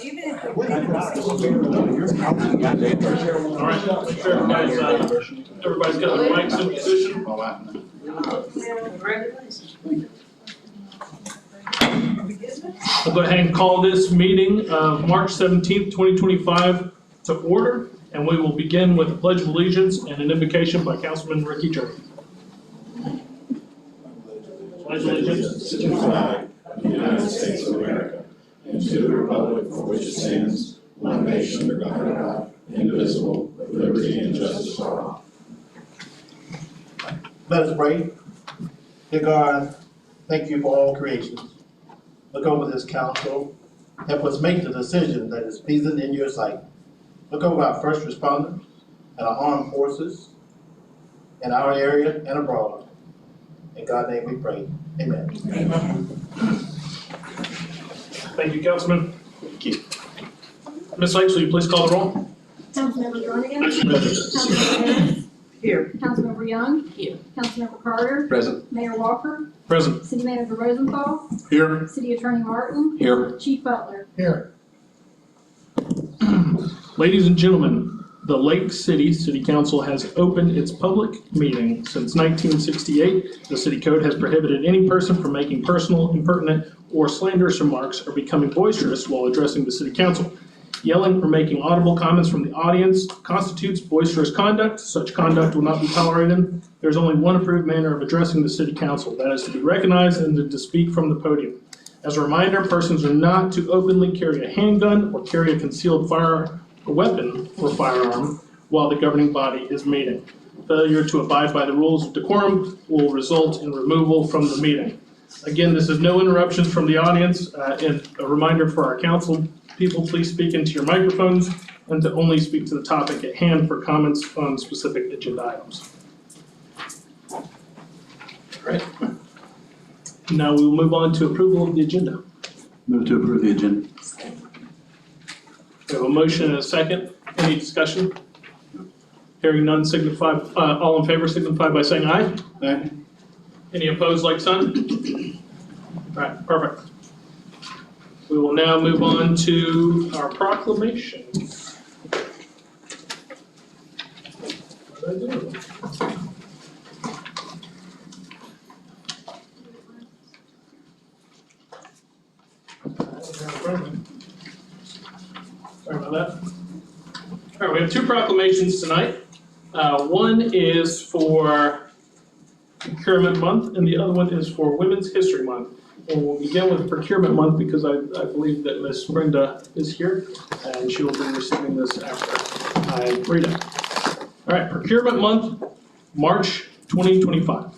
Even if All right, make sure everybody's got their mics in position. We'll go ahead and call this meeting of March 17th, 2025 to order, and we will begin with the Pledge of Allegiance and an invocation by Councilman Ricky Jerry. Pledge allegiance to the flag of the United States of America and to the republic for which it stands, one nation under God, indivisible, with liberty and justice for all. Let us pray. Dear God, thank you for all creations. Look over this council. Help us make the decision that is pleasing in your sight. Look over our first responders and our armed forces in our area and abroad. In God's name we pray. Amen. Amen. Thank you, Councilman. Thank you. Ms. Sykes, will you please call the roll? Councilmember Jordan. Councilmember Harris. Here. Councilmember Young. Here. Councilmember Carter. Present. Mayor Walker. Present. City Manager Rosenthal. Here. City Attorney Martin. Here. Chief Butler. Here. Ladies and gentlemen, the Lake City Council has opened its public meeting since 1968. The city code has prohibited any person from making personal, impertinent, or slanderous remarks or becoming boisterous while addressing the city council. Yelling or making audible comments from the audience constitutes boisterous conduct. Such conduct will not be tolerated. There's only one approved manner of addressing the city council. That is to be recognized and to speak from the podium. As a reminder, persons are not to openly carry a handgun or carry a concealed weapon or firearm while the governing body is meeting. Failure to abide by the rules of decorum will result in removal from the meeting. Again, this is no interruptions from the audience, and a reminder for our council people, please speak into your microphones and to only speak to the topic at hand for comments on specific agenda items. All right. Now we will move on to approval of the agenda. Move to approve the agenda. We have a motion and a second. Any discussion? Hearing none, signify, all in favor signify by saying aye. Aye. Any opposed, like sign? All right, perfect. We will now move on to our proclamations. What did I do? Sorry about that. All right, we have two proclamations tonight. One is for Procurement Month, and the other one is for Women's History Month. And we'll begin with Procurement Month because I believe that Ms. Brenda is here, and she will be receiving this after I read it. All right, Procurement Month, March 2025.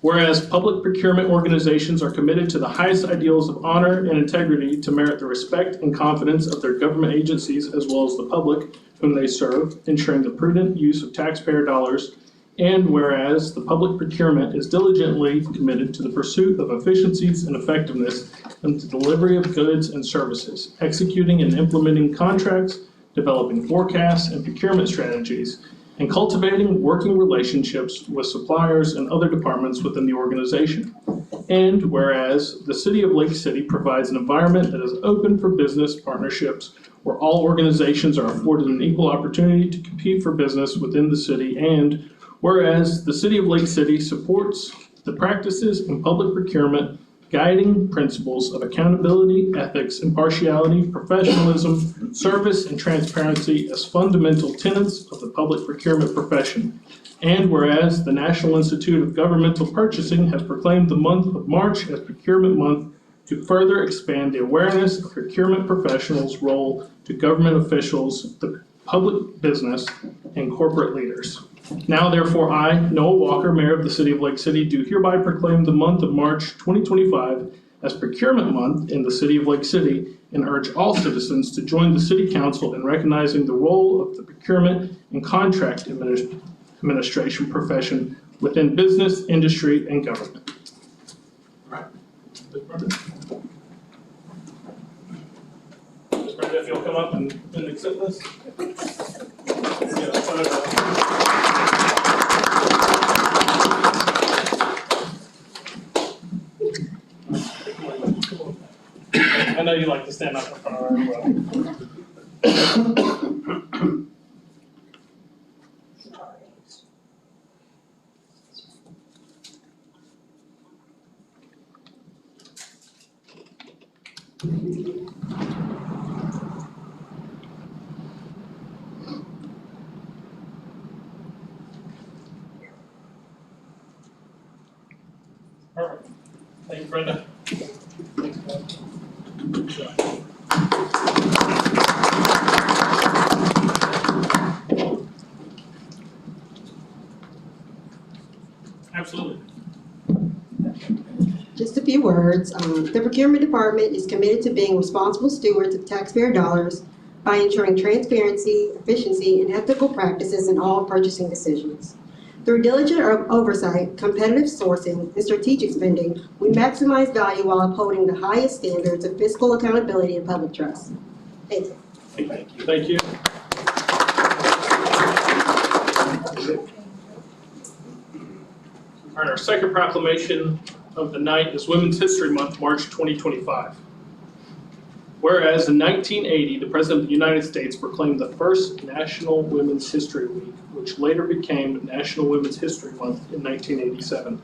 Whereas public procurement organizations are committed to the highest ideals of honor and integrity to merit the respect and confidence of their government agencies as well as the public whom they serve, ensuring the prudent use of taxpayer dollars. And whereas the public procurement is diligently committed to the pursuit of efficiencies and effectiveness in the delivery of goods and services, executing and implementing contracts, developing forecasts and procurement strategies, and cultivating working relationships with suppliers and other departments within the organization. And whereas the City of Lake City provides an environment that is open for business partnerships where all organizations are afforded an equal opportunity to compete for business within the city, and whereas the City of Lake City supports the practices in public procurement guiding principles of accountability, ethics, impartiality, professionalism, service, and transparency as fundamental tenets of the public procurement profession. And whereas the National Institute of Governmental Purchasing has proclaimed the month of March as Procurement Month to further expand the awareness of procurement professionals' role to government officials, the public business, and corporate leaders. Now, therefore, I, Noah Walker, Mayor of the City of Lake City, do hereby proclaim the month of March 2025 as Procurement Month in the City of Lake City and urge all citizens to join the City Council in recognizing the role of the procurement and contract administration profession within business, industry, and government. All right. Ms. Brenda, if you'll come up and accept this. I know you like to stand up in front of everyone. Perfect. Thank you, Brenda. Thanks, Ben. Absolutely. Just a few words. The procurement department is committed to being responsible stewards of taxpayer dollars by ensuring transparency, efficiency, and ethical practices in all purchasing decisions. Through diligent oversight, competitive sourcing, and strategic spending, we maximize value while upholding the highest standards of fiscal accountability and public trust. Thank you. Thank you. Thank you. All right, our second proclamation of the night is Women's History Month, March 2025. Whereas in 1980, the President of the United States proclaimed the first National Women's History Week, which later became National Women's History Month in 1987.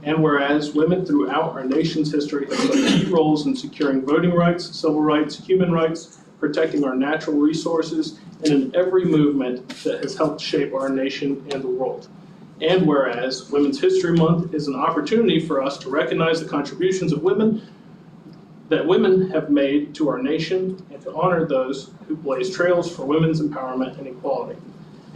And whereas women throughout our nation's history have played key roles in securing voting rights, civil rights, human rights, protecting our natural resources, and in every movement that has helped shape our nation and the world. And whereas Women's History Month is an opportunity for us to recognize the contributions of women that women have made to our nation and to honor those who blaze trails for women's empowerment and equality.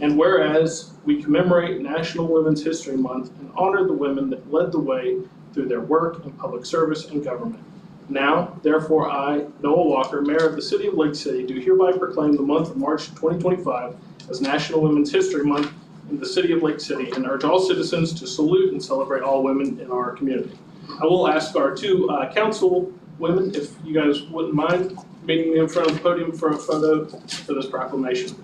And whereas we commemorate National Women's History Month and honor the women that led the way through their work in public service and government. Now, therefore, I, Noah Walker, Mayor of the City of Lake City, do hereby proclaim the month of March 2025 as National Women's History Month in the City of Lake City and urge all citizens to salute and celebrate all women in our community. I will ask our two council women if you guys wouldn't mind meeting me in front of the podium for a photo for this proclamation.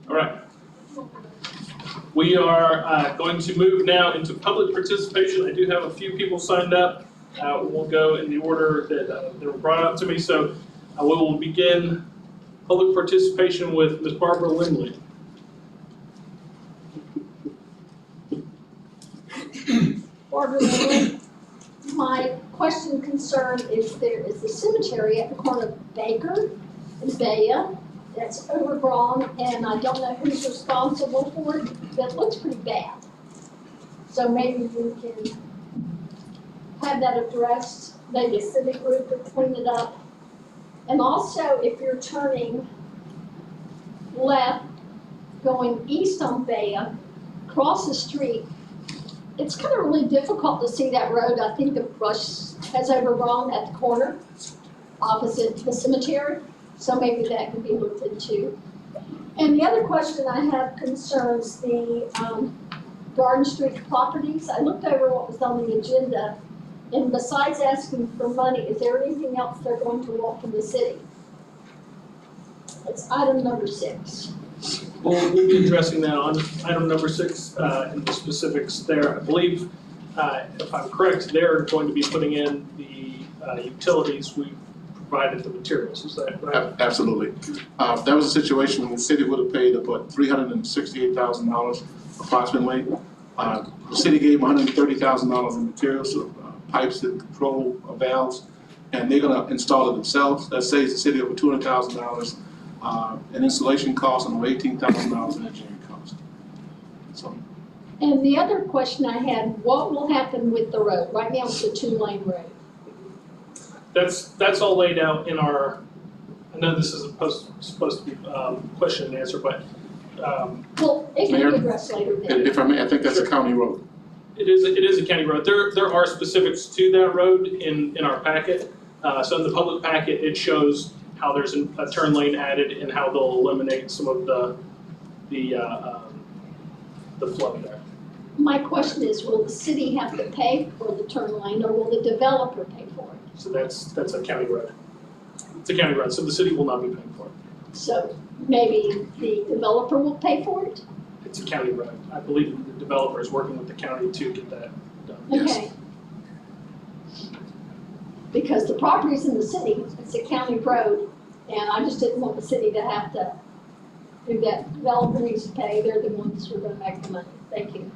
All right. We are going to move now into public participation. I do have a few people signed up. We'll go in the order that they were brought up to me. So we will begin public participation with Ms. Barbara Lindley. Barbara Lindley. My question concern is there is a cemetery at the corner of Baker and Baya that's overgrown, and I don't know who's responsible for it. That looks pretty bad. So maybe you can have that addressed, maybe a civic group to clean it up. And also, if you're turning left, going east on Baya, across the street, it's kind of really difficult to see that road. I think the brush has overgrown at the corner opposite the cemetery, so maybe that could be looked into. And the other question I have concerns the Garden Street properties. I looked over what was on the agenda, and besides asking for money, is there anything else they're going to want from the city? It's item number 6. We'll be addressing that on item number 6 in the specifics there. I believe, if I'm correct, they're going to be putting in the utilities. We provided the materials. Is that right? Absolutely. That was a situation when the city would have paid about $368,000 approximately. The city gave $130,000 in materials, so, pipes that control valves, and they're going to install it themselves. That saves the city over $200,000 in installation costs and over $18,000 in engineering costs. So And the other question I had, what will happen with the road? Right now it's a 2-lane road. That's all laid out in our, I know this is supposed to be question and answer, but Well, it can Mayor? be addressed later then. If I may, I think that's a county road. it is a county road. There are specifics to that road in our packet. So in the public packet, it shows how there's a turn lane added and how they'll eliminate some of the flow there. My question is, will the city have to pay for the turn lane or will the developer pay for it? So that's a county road. It's a county road, so the city will not be paying for it. So maybe the developer will pay for it? It's a county road. I believe the developer is working with the county to get that done. Yes. Okay. Because the property's in the city, it's a county road, and I just didn't want the city to have to do that. Developer needs to pay, they're the ones who are gonna make the money. Thank you.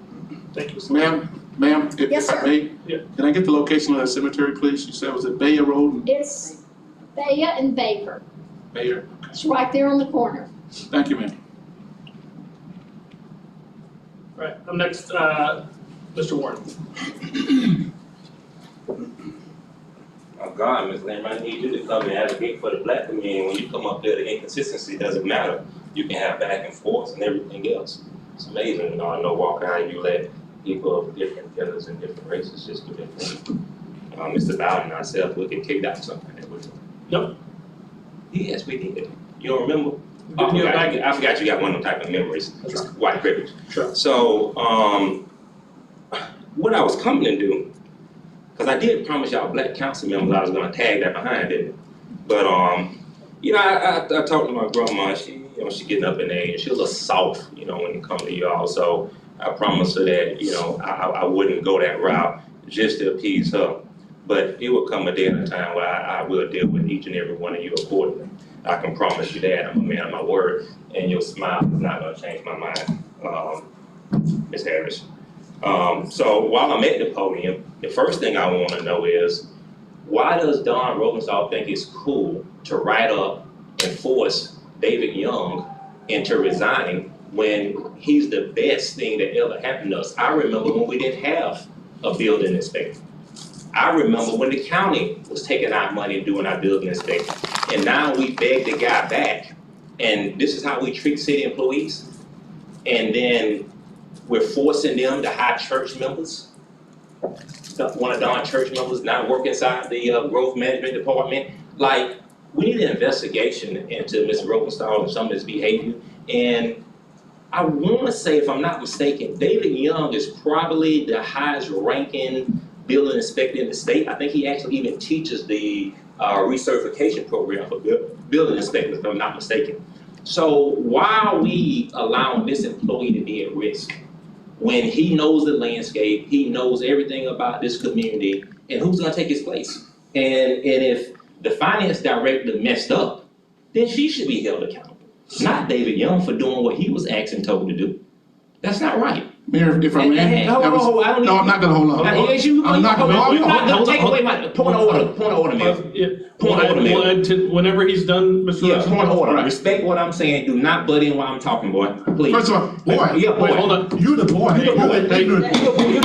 Thank you. Ma'am, Yes, if I sir. may, Yeah. can I get the location of that cemetery, please? You said, was it Bayer Road? It's Baya and Baker. Bayer. It's right there on the corner. Thank you, ma'am. All right, I'm next, Mr. Warren. Oh God, Ms. Lamb, I need you to come and advocate for the black community. When you come up there, the inconsistency doesn't matter. You can have back and forth and everything else. It's amazing, you know, I know walk around, you let people of different genders and different races just do their thing. Mr. Bowden and ourselves, we get kicked out something that we're doing. Nope. Yes, we did. You don't remember? Didn't you go back? I forgot you got one of them type of memories. That's right. White privilege. Sure. So, what I was coming to do, because I did promise y'all black council members I was gonna tag that behind, didn't I? But, you know, I talked to my grandma, she getting up in age, she was a little soft, you know, when it comes to y'all. So I promised her that, you know, I wouldn't go that route just to appease her. But it will come a day and a time where I will deal with each and every one of you accordingly. I can promise you that. I'm a man of my word, and your smile is not gonna change my mind, Ms. Harris. So while I'm at the podium, the first thing I wanna know is, why does Don Rosenthal think it's cool to write up and force David Young into resigning when he's the best thing that ever happened to us? I remember when we didn't have a building inspector. I remember when the county was taking our money and doing our building inspection. And now we beg the guy back, and this is how we treat city employees. And then we're forcing them to hire church members. One of Don's church members now work inside the growth management department. Like, we need an investigation into Mr. Rosenthal and some of his behavior. And I wanna say, if I'm not mistaken, David Young is probably the highest ranking building inspector in the state. I think he actually even teaches the recertification program for building inspectors, if I'm not mistaken. So why are we allowing this employee to be at risk when he knows the landscape, he knows everything about this community, and who's gonna take his place? And if the finance director messed up, then she should be held accountable, not David Young for doing what he was asked and told to do. That's not right. Mayor, if I Hey, may. hold on, I don't need. No, I'm not gonna hold on. I'm not gonna. You're not gonna take away my, point of order, Mayor. Point of order, Mayor. We'll add to, whenever he's done, Mr. Yeah, Rosenthal. point of order, Right. respect what I'm saying, do not butt in while I'm talking, boy, please. First of all, boy, Yeah, boy. Wait, hold on. you the boy. You the boy. Hey, You the boy.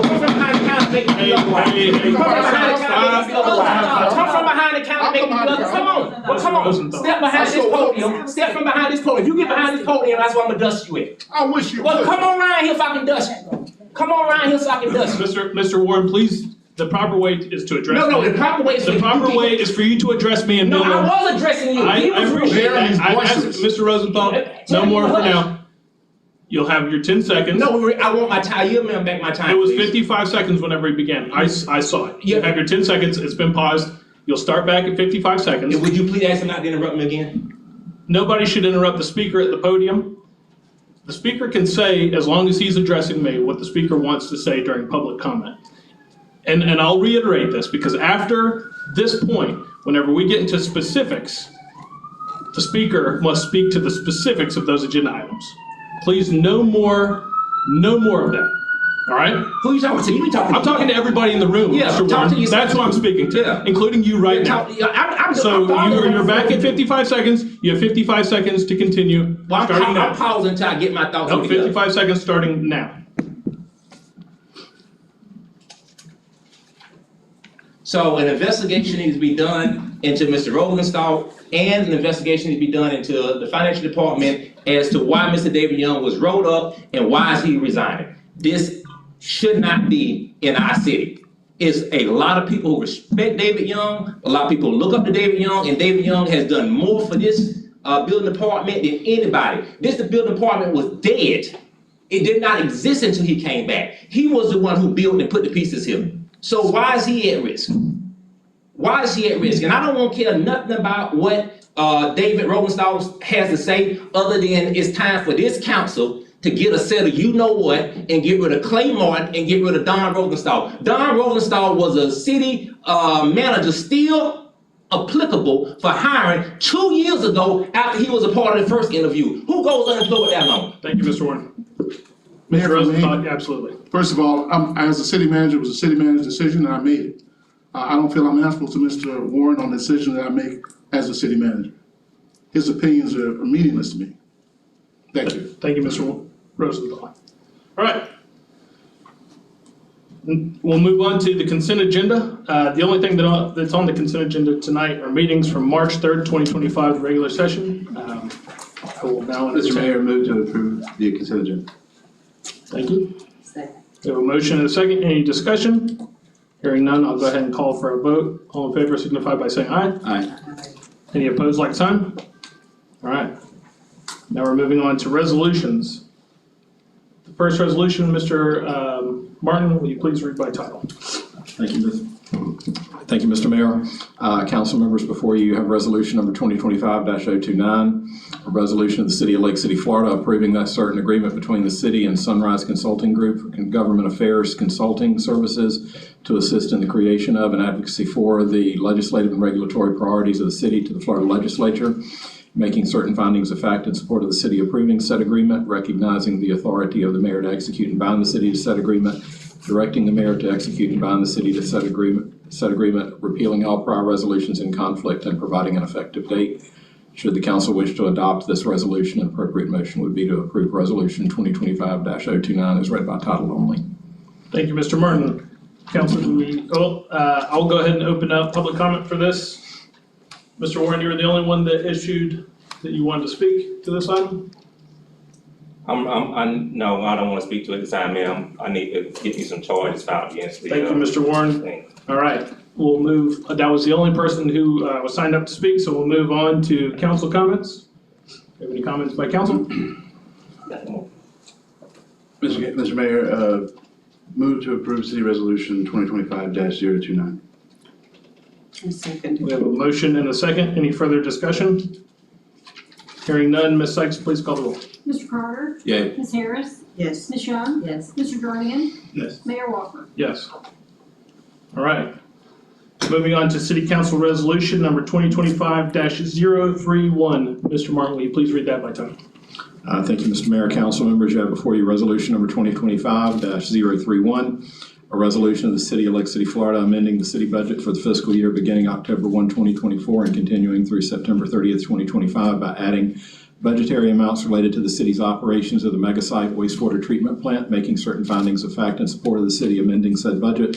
Come from behind the counter, make me feel otherwise. Hey, Come from behind the counter, make me feel otherwise. Come from behind the counter, make me feel otherwise. Come on, well, come on, step behind this podium, step from behind this podium. If you get behind this podium, that's where I'm gonna dust you at. I wish you Well, would. come on around here so I can dust you. Come on around here so I can dust you. Mr. Warren, please, the proper way is to address me. No, the proper way is The proper way is for you to address me and No, no I more. was addressing you. I He was appreciate Very that. I asked boisterous. Mr. Rosenthal, no Tell me more to for hush. now. You'll have your 10 seconds. No, I want my time. You remember back my time. It was please. 55 seconds whenever he began. I saw it. You Yeah. have your 10 seconds, it's been paused. You'll start back at 55 seconds. Would you please ask him not to interrupt me again? Nobody should interrupt the speaker at the podium. The speaker can say, as long as he's addressing me, what the speaker wants to say during public comment. And I'll reiterate this, because after this point, whenever we get into specifics, the speaker must speak to the specifics of those agenda items. Please, no more of that, all right? Who you talking to? You be talking to. I'm talking to everybody in the room, Yeah, Mr. talk to Warren. yourself. That's who I'm speaking to, Yeah. including you right now. So you're back at 55 seconds. You have 55 seconds to continue, Well, starting I'm now. pausing until I get my thoughts No, together. 55 seconds starting now. So an investigation needs to be done into Mr. Rosenthal, and an investigation needs to be done into the financial department as to why Mr. David Young was rolled up and why is he resigning. This should not be in our city. It's a lot of people who respect David Young, a lot of people look up to David Young, and David Young has done more for this building department than anybody. This building department was dead. It did not exist until he came back. He was the one who built and put the pieces here. So why is he at risk? Why is he at risk? And I don't want to care nothing about what David Rosenthal has to say, other than it's time for this council to get a set of you-know-what and get rid of Clay Martin and get rid of Don Rosenthal. Don Rosenthal was a city manager still applicable for hiring 2 years ago after he was a part of the first interview. Who goes unemployed that long? Thank you, Mr. Warren. Mayor, Mr. if I may, Rosenthal, absolutely. first of all, as a city manager, it was a city manager's decision and I made it. I don't feel I'm answerable to Mr. Warren on the decision that I make as a city manager. His opinions are meaningless to me. Thank you. Thank you, Mr. Rosenthal. All right. We'll move on to the consent agenda. The only thing that's on the consent agenda tonight are meetings from March 3rd, 2025, regular session. I will now Mr. entertain. Mayor, move to approve the consent agenda. Thank you. We have a motion and a second. Any discussion? Hearing none, I'll go ahead and call for a vote. All in favor signify by saying aye. Aye. Any opposed, like sign? All right. Now we're moving on to resolutions. The first resolution, Mr. Martin, will you please read by title? Thank you, Mr. Mayor. Council members, before you have resolution number 2025-029, a resolution of the City of Lake City, Florida, approving that certain agreement between the city and Sunrise Consulting Group for government affairs consulting services to assist in the creation of and advocacy for the legislative and regulatory priorities of the city to the Florida legislature, making certain findings of fact in support of the city approving said agreement, recognizing the authority of the mayor to execute and bind the city to said agreement, directing the mayor to execute and bind the city to said agreement, repealing all prior resolutions in conflict and providing an effective date. Should the council wish to adopt this resolution, an appropriate motion would be to approve resolution 2025-029 as read by title only. Thank you, Mr. Martin. Council, I'll go ahead and open up public comment for this. Mr. Warren, you were the only one that issued that you wanted to speak to this item? No, I don't want to speak to it this time, ma'am. I need to get me some charges filed against me. Thank you, Mr. Warren. Thanks. All right, we'll move, that was the only person who was signed up to speak, so we'll move on to council comments. Do you have any comments by council? Mr. Mayor, move to approve city resolution 2025-029. We have a motion and a second. Any further discussion? Hearing none, Ms. Sykes, please call the roll. Mr. Carter? Yay. Ms. Harris? Yes. Ms. Young? Yes. Mr. Dornian? Yes. Mayor Walker? Yes. All right. Moving on to City Council Resolution number 2025-031. Mr. Martin, will you please read that by title? Thank you, Mr. Mayor. Council members, you have before you resolution number 2025-031, a resolution of the City of Lake City, Florida, amending the city budget for the fiscal year beginning October 1, 2024 and continuing through September 30th, 2025 by adding budgetary amounts related to the city's operations of the mega site wastewater treatment plant, making certain findings of fact in support of the city, amending said budget,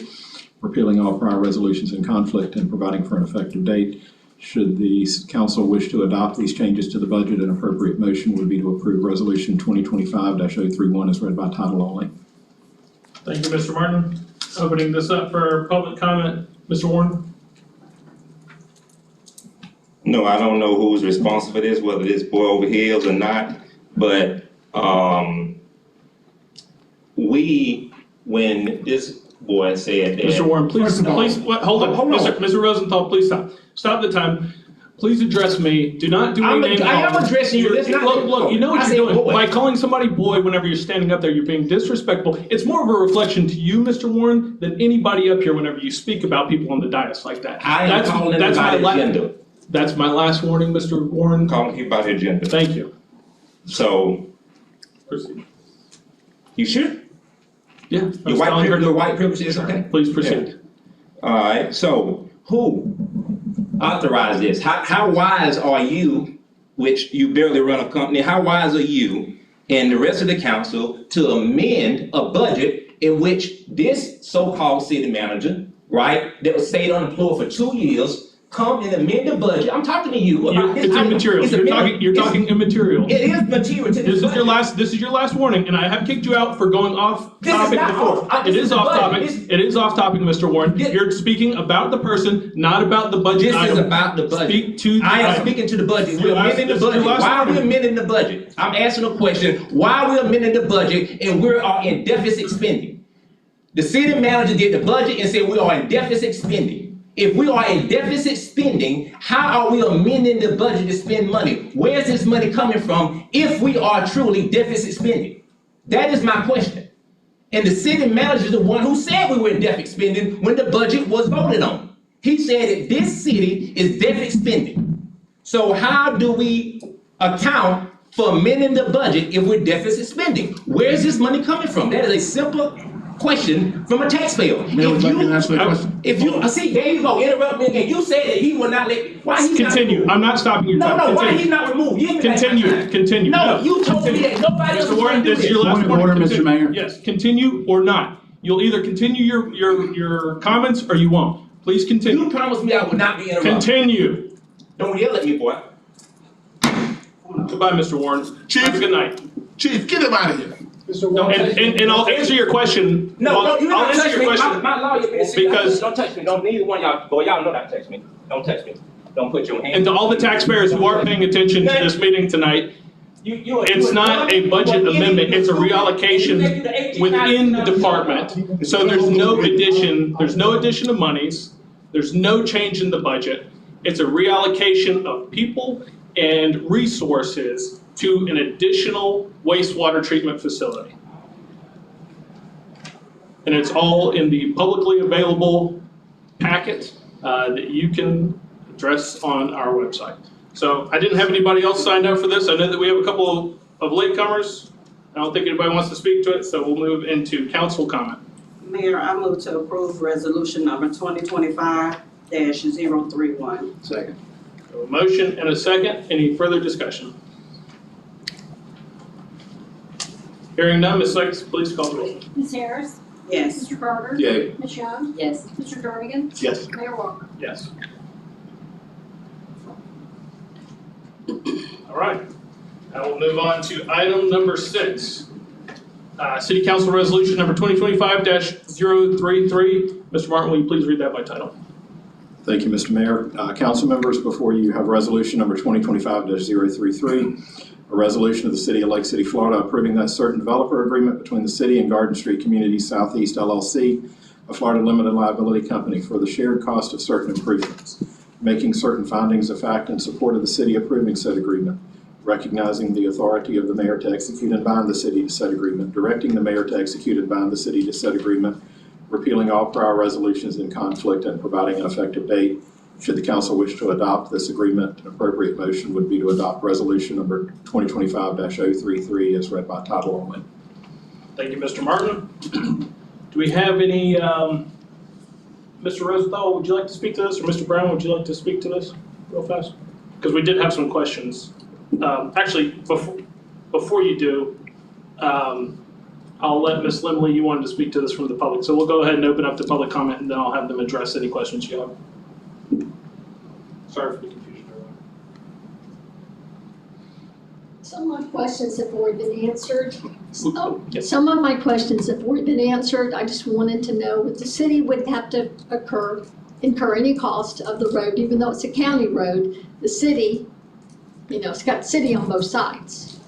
repealing all prior resolutions in conflict, and providing for an effective date. Should the council wish to adopt these changes to the budget, an appropriate motion would be to approve resolution 2025-031 as read by title only. Thank you, Mr. Martin. Opening this up for public comment, Mr. Warren. No, I don't know who's responsible for this, whether this boy over here is or not, but, when this boy said that. Mr. Warren, please, First of all- hold on. Hold on. Mr. Rosenthal, please stop. Stop the time. Please address me. Do not do any name calling. I am addressing you. That's not- Look, you know what I you're said doing. boy. By calling somebody boy whenever you're standing up there, you're being disrespectful. It's more of a reflection to you, Mr. Warren, than anybody up here whenever you speak about people on the dais like that. I am That's- calling that's my everybody la- agenda. That's my last warning, Mr. Warren. Calling people about the agenda. Thank you. So, Proceed. you sure? Yeah. Your white privilege is okay? Please proceed. All right, so who authorized this? How wise are you, which you barely run a company, how wise are you and the rest of the council to amend a budget in which this so-called city manager right, that was stayed unemployed for 2 years, come and amend the budget. I'm talking to you about this. It's immaterial. It's a You're talking immaterial. It is material to This this is your budget. this is your last warning, and I have kicked you out for going off This is topic not before. off. It This is is off the topic. budget. It is off topic, Mr. Warren. This- You're speaking about the person, not about the budget This item. is about the budget. Speak to the I am item. speaking to the budget. Your We're last- amending the this is your budget. last Why are we warning. amending the budget? I'm asking a question. Why are we amending the budget and we are in deficit spending? The city manager did the budget and said we are in deficit spending. If we are in deficit spending, how are we amending the budget to spend money? Where's this money coming from if we are truly deficit spending? That is my question. And the city manager is the one who said we were in deficit spending when the budget was voted on. He said that this city is deficit spending. So how do we account for amending the budget if we're deficit spending? Where's this money coming from? That is a simple question from a taxpayer. Mayor, would you like to answer that question? If you, see, there you go, interrupt me again. You said that he will not let, why he's not Continue. removed? I'm not stopping your No, time. no, why Continue. he's not removed? You ain't got Continue. time. Continue. No, you told me that nobody else Mr. was Warren, gonna do this is this. your last Point of warning. order, Mr. Continue. Mayor. Yes, continue or not. You'll either continue your comments or you won't. Please You continue. promised me I would not be interrupted. Continue. Don't yell at me, boy. Goodbye, Mr. Warren. Chief. Have a good night. Chief, get him out of here. And I'll answer your question. No, I'll you're not answer touching your me. question. My lawyer been sitting out Because- there. Don't touch me. Don't, neither one of y'all, boy, y'all know not to touch me. Don't touch me. Don't put your hand. And to all the taxpayers who are paying attention to this meeting tonight, it's not a budget amendment, it's a reallocation within the department. So there's no addition of monies, there's no change in the budget. It's a reallocation of people and resources to an additional wastewater treatment facility. And it's all in the publicly available packet that you can address on our website. So I didn't have anybody else signed up for this. I know that we have a couple of latecomers. I don't think anybody wants to speak to it, so we'll move into council comment. Mayor, I move to approve resolution number 2025-031. Second. A motion and a second. Any further discussion? Hearing none, Ms. Sykes, please call the roll. Ms. Harris? Yes. Mr. Carter? Yay. Ms. Young? Yes. Mr. Dornigan? Yes. Mayor Walker? Yes. All right. I will move on to item number 6. City Council Resolution number 2025-033. Mr. Martin, will you please read that by title? Thank you, Mr. Mayor. Council members, before you have resolution number 2025-033, a resolution of the City of Lake City, Florida, approving that certain developer agreement between the city and Garden Street Communities Southeast LLC, a Florida limited liability company, for the shared cost of certain improvements, making certain findings of fact in support of the city approving said agreement, recognizing the authority of the mayor to execute and bind the city to said agreement, directing the mayor to execute and bind the city to said agreement, repealing all prior resolutions in conflict, and providing an effective date. Should the council wish to adopt this agreement, an appropriate motion would be to adopt resolution number 2025-033 as read by title only. Thank you, Mr. Martin. Do we have any, Mr. Rosenthal, would you like to speak to this? Or Mr. Brown, would you like to speak to this real fast? Because we did have some questions. Actually, before you do, I'll let Ms. Limley, you wanted to speak to this from the public. So we'll go ahead and open up the public comment, and then I'll have them address any questions you have. Sorry for the confusion, everyone. Some of my questions have already been answered. Yes. Some of my questions have already been answered. I just wanted to know if the city would have to incur any cost of the road, even though it's a county road. The city, it's got city on both sides.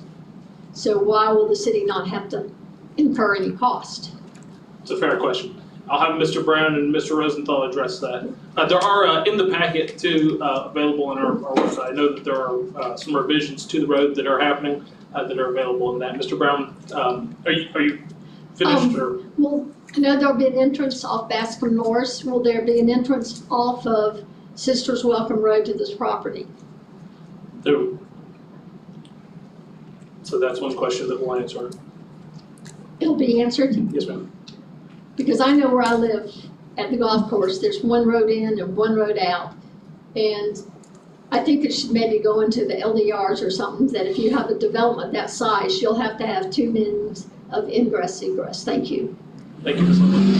So why will the city not have to incur any cost? It's a fair question. I'll have Mr. Brown and Mr. Rosenthal address that. There are, in the packet too, available on our website. I know that there are some revisions to the road that are happening that are available in that. Mr. Brown, are you finished or? Well, I know there'll be an entrance off Bascom Norris. Will there be an entrance off of Sisters Welcome Road to this property? There. So that's one question that we'll answer. It'll be answered? Yes, ma'am. Because I know where I live at the golf course, there's one road in and one road out. And I think it should maybe go into the LDRs or something, that if you have a development that size, you'll have to have 2 means of ingress, egress. Thank you. Thank you, Ms. Lindley.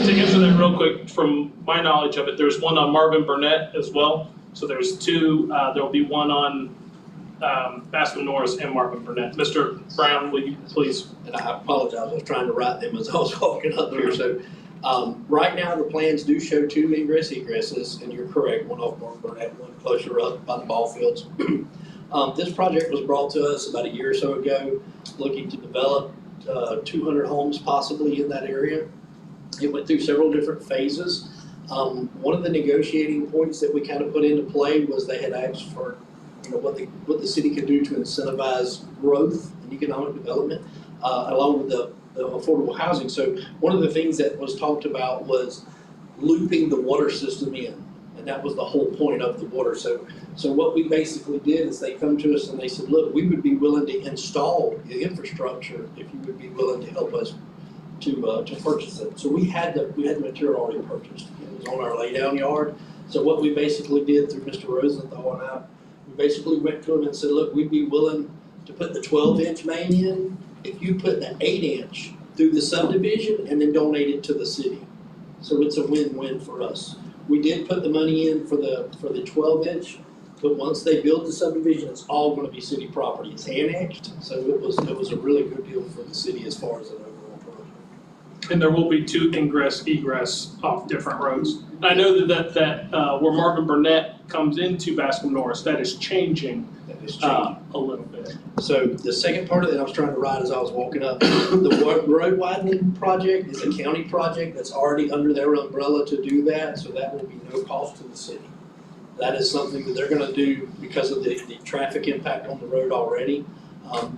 To answer that real quick, from my knowledge of it, there's one on Marvin Burnett as well. So there's two, there'll be one on Bascom Norris and Marvin Burnett. Mr. Brown, will you please? And I apologize, I was trying to write them as I was walking up here, so, right now, the plans do show two egresses, and you're correct, one off Marvin Burnett, one closer up by the ball fields. This project was brought to us about a year or so ago, looking to develop 200 homes possibly in that area. It went through several different phases. One of the negotiating points that we kind of put into play was they had asked for, what the city could do to incentivize growth and economic development, along with the affordable housing. So one of the things that was talked about was looping the water system in, and that was the whole point of the water. So what we basically did is they come to us and they said, look, we would be willing to install the infrastructure if you would be willing to help us to purchase it. So we had the material already purchased. It was on our laydown yard. So what we basically did through Mr. Rosenthal and I, we basically went to him and said, look, we'd be willing to put the 12-inch main in if you put the 8-inch through the subdivision and then donate it to the city. So it's a win-win for us. We did put the money in for the 12-inch, but once they build the subdivision, it's all gonna be city property. It's annexed, so it was a really good deal for the city as far as an overall project. And there will be two ingress, egress off different roads. And I know that where Marvin Burnett comes into Bascom Norris, that is changing That is changing. a little bit. So the second part of it, I was trying to write as I was walking up, the road widening project is a county project that's already under their umbrella to do that, so that will be no cost to the city. That is something that they're gonna do because of the traffic impact on the road already.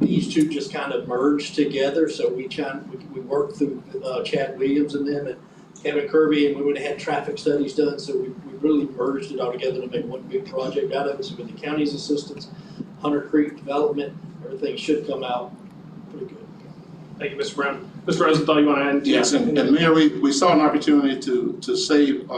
These two just kind of merged together, so we worked through Chad Williams and them and Kevin Kirby, and we went and had traffic studies done, so we really merged it all together to make one big project out of it. So with the county's assistance, Hunter Creek development, everything should come out pretty good. Thank you, Mr. Brown. Mr. Rosenthal, you want to add? Yes, and Mayor, we saw an opportunity to save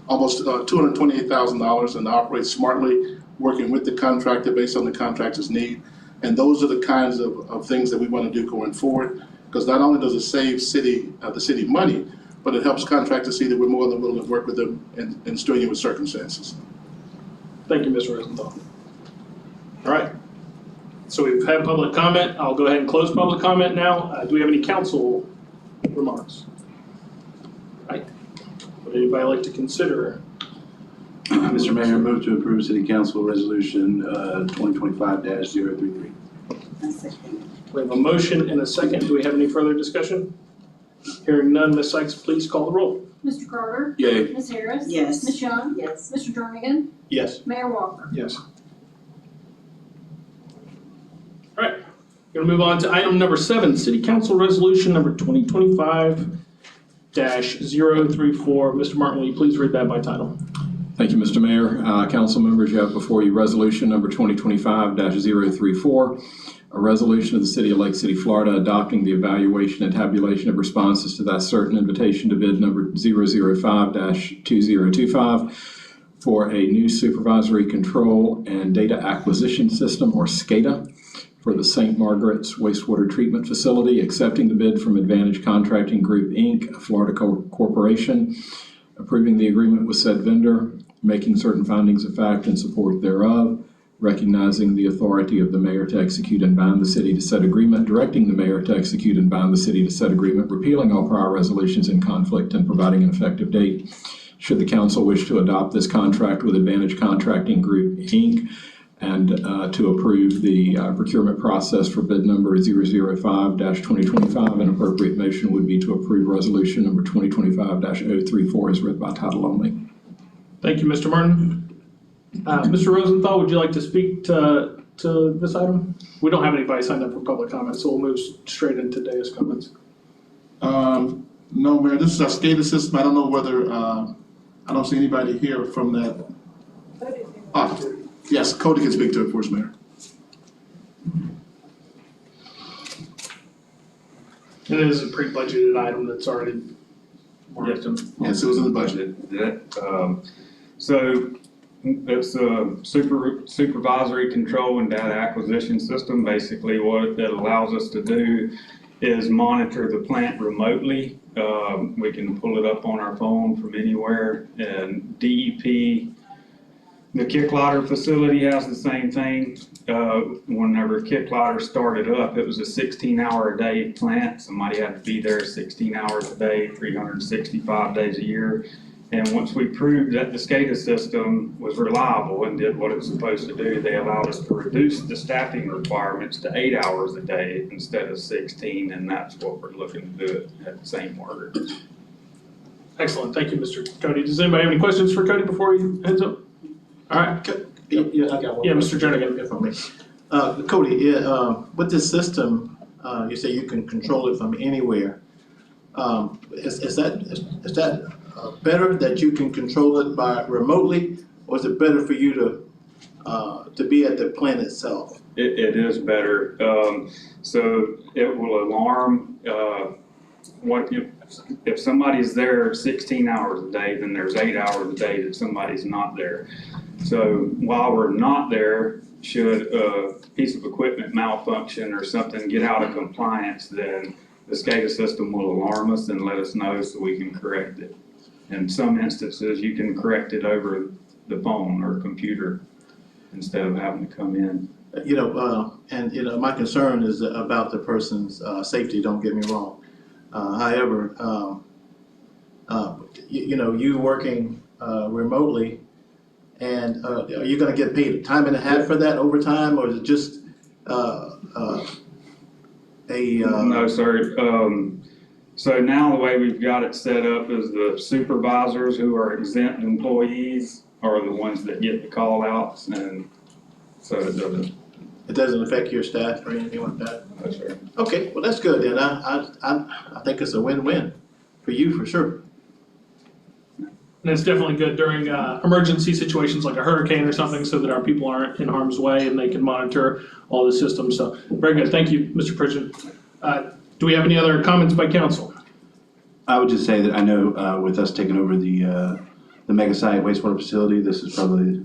almost $228,000 and operate smartly, working with the contractor based on the contractor's need. And those are the kinds of things that we want to do going forward, because not only does it save the city money, but it helps contractors see that we're more than willing to work with them in strenuous circumstances. Thank you, Mr. Rosenthal. All right. So we've had public comment. I'll go ahead and close public comment now. Do we have any council remarks? All right. Would anybody like to consider? Mr. Mayor, move to approve City Council Resolution 2025-033. We have a motion and a second. Do we have any further discussion? Hearing none, Ms. Sykes, please call the roll. Mr. Carter? Yay. Ms. Harris? Yes. Ms. Young? Yes. Mr. Jernigan? Yes. Mayor Walker? Yes. All right. Going to move on to item number 7, City Council Resolution number 2025-034. Mr. Martin, will you please read that by title? Thank you, Mr. Mayor. Council members, you have before you resolution number 2025-034, a resolution of the City of Lake City, Florida, adopting the evaluation and tabulation of responses to that certain invitation to bid number 005-2025 for a new supervisory control and data acquisition system, or SCADA, for the St. Margaret's Wastewater Treatment Facility, accepting the bid from Advantage Contracting Group, Inc., a Florida corporation, approving the agreement with said vendor, making certain findings of fact in support thereof, recognizing the authority of the mayor to execute and bind the city to said agreement, directing the mayor to execute and bind the city to said agreement, repealing all prior resolutions in conflict, and providing an effective date. Should the council wish to adopt this contract with Advantage Contracting Group, Inc., and to approve the procurement process for bid number 005-2025, an appropriate motion would be to approve resolution number 2025-034 as read by title only. Thank you, Mr. Martin. Mr. Rosenthal, would you like to speak to this item? We don't have anybody signed up for public comment, so we'll move straight into Deus comments. No, Mayor, this is our SCADA system. I don't know whether, I don't see anybody here from that. Yes, Cody can speak to it for us, Mayor. It is a pre-budgeted item that's already marked. Yes, it was in the budget. So it's a supervisory control and data acquisition system. Basically what that allows us to do is monitor the plant remotely. We can pull it up on our phone from anywhere. And DEP, the kick loader facility has the same thing. Whenever kick loader started up, it was a 16-hour-a-day plant. Somebody had to be there 16 hours a day, 365 days a year. And once we proved that the SCADA system was reliable and did what it was supposed to do, they allowed us to reduce the staffing requirements to 8 hours a day instead of 16, and that's what we're looking to do at the same order. Excellent, thank you, Mr. Cody. Does anybody have any questions for Cody before he heads up? All right, Yeah, I got one. yeah, Mr. Jernigan. If I may. Cody, with this system, you say you can control it from anywhere. Is that better that you can control it by remotely, or is it better for you to be at the plant itself? It is better. So it will alarm, if somebody's there 16 hours a day, then there's 8 hours a day that somebody's not there. So while we're not there, should a piece of equipment malfunction or something get out of compliance, then the SCADA system will alarm us and let us know so we can correct it. In some instances, you can correct it over the phone or computer instead of having to come in. My concern is about the person's safety, don't get me wrong. However, you working remotely, and are you gonna get paid time and a half for that overtime, or is it just No, sir. So now the way we've got it set up is the supervisors who are exempt employees are the ones that get the call outs, and so it doesn't affect your staff or anything like that? No, sir. Okay, well, that's good then. I think it's a win-win for you, for sure. And it's definitely good during emergency situations like a hurricane or something, so that our people aren't in harm's way and they can monitor all the systems. So very good. Thank you, Mr. Pridgeon. Do we have any other comments by council? I would just say that I know with us taking over the mega site wastewater facility, this is probably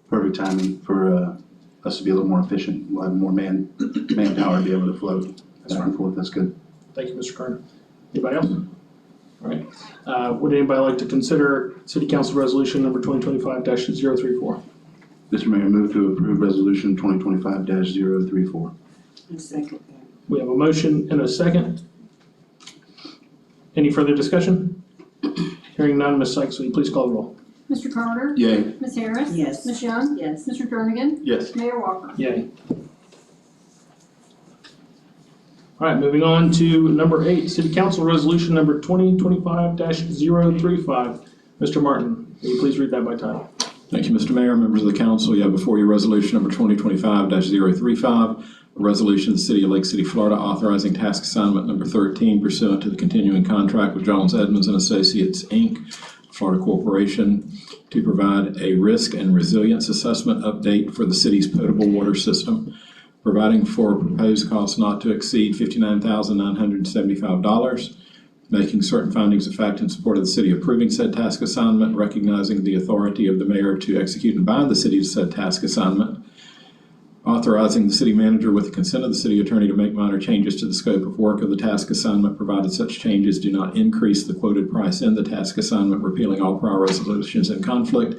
perfect timing for us to be a little more efficient. We'll have more manpower to be able to float back and forth. That's good. Thank you, Mr. Kerner. Anybody else? All right. Would anybody like to consider City Council Resolution number 2025-034? Mr. Mayor, move to approve resolution 2025-034. Second that. We have a motion and a second. Any further discussion? Hearing none, Ms. Sykes, will you please call the roll? Mr. Carter? Yay. Ms. Harris? Yes. Ms. Young? Yes. Mr. Jernigan? Yes. Mayor Walker? Yay. All right, moving on to number 8, City Council Resolution number 2025-035. Mr. Martin, will you please read that by title? Thank you, Mr. Mayor, members of the council. You have before you resolution number 2025-035, a resolution of the City of Lake City, Florida, authorizing task assignment number 13 pursuant to the continuing contract with Jones Edmonds and Associates, Inc., Florida Corporation, to provide a risk and resilience assessment update for the city's potable water system, providing for proposed costs not to exceed $59,975, making certain findings of fact in support of the city approving said task assignment, recognizing the authority of the mayor to execute and bind the city to said task assignment, authorizing the city manager with the consent of the city attorney to make minor changes to the scope of work of the task assignment, provided such changes do not increase the quoted price in the task assignment, repealing all prior resolutions in conflict,